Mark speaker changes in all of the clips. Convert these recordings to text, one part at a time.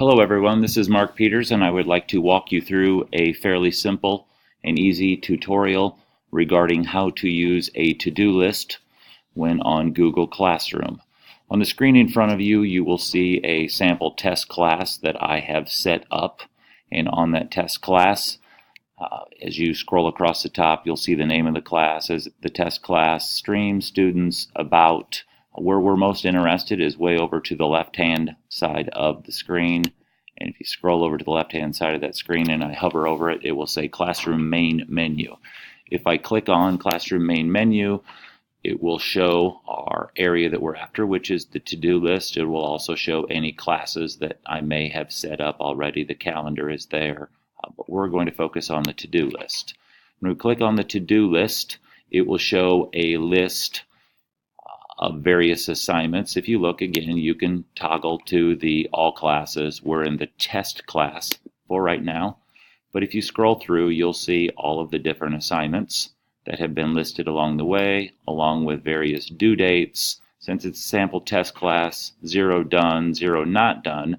Speaker 1: Hello everyone, this is Mark Peters and I would like to walk you through a fairly simple and easy tutorial regarding how to use a to-do list when on Google Classroom. On the screen in front of you, you will see a sample test class that I have set up, and on that test class, as you scroll across the top, you'll see the name of the class as the test class, stream, students, about. Where we're most interested is way over to the left-hand side of the screen. And if you scroll over to the left-hand side of that screen and I hover over it, it will say Classroom Main Menu. If I click on Classroom Main Menu, it will show our area that we're after, which is the to-do list. It will also show any classes that I may have set up already. The calendar is there, but we're going to focus on the to-do list. When we click on the to-do list, it will show a list of various assignments. If you look again, you can toggle to the all classes. We're in the test class for right now, but if you scroll through, you'll see all of the different assignments that have been listed along the way, along with various due dates. Since it's a sample test class, 0 done, 0 not done.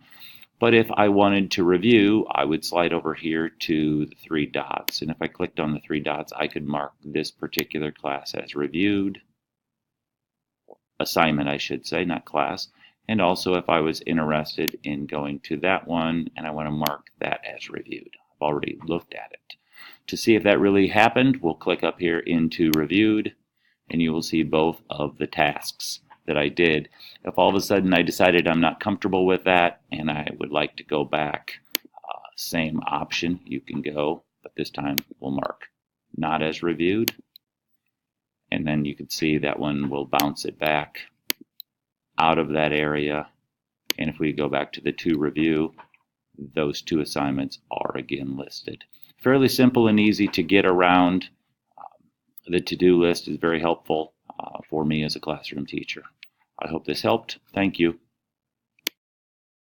Speaker 1: But if I wanted to review, I would slide over here to the 3 dots. And if I clicked on the 3 dots, I could mark this particular class as reviewed. Assignment, I should say, not class. And also if I was interested in going to that one and I want to mark that as reviewed. I've already looked at it. To see if that really happened, we'll click up here into reviewed and you will see both of the tasks that I did. If all of a sudden I decided I'm not comfortable with that and I would like to go back, same option, you can go, but this time we'll mark not as reviewed. And then you can see that one will bounce it back out of that area. And if we go back to the to review, those 2 assignments are again listed. Fairly simple and easy to get around. The to-do list is very helpful for me as a classroom teacher. I hope this helped. Thank you.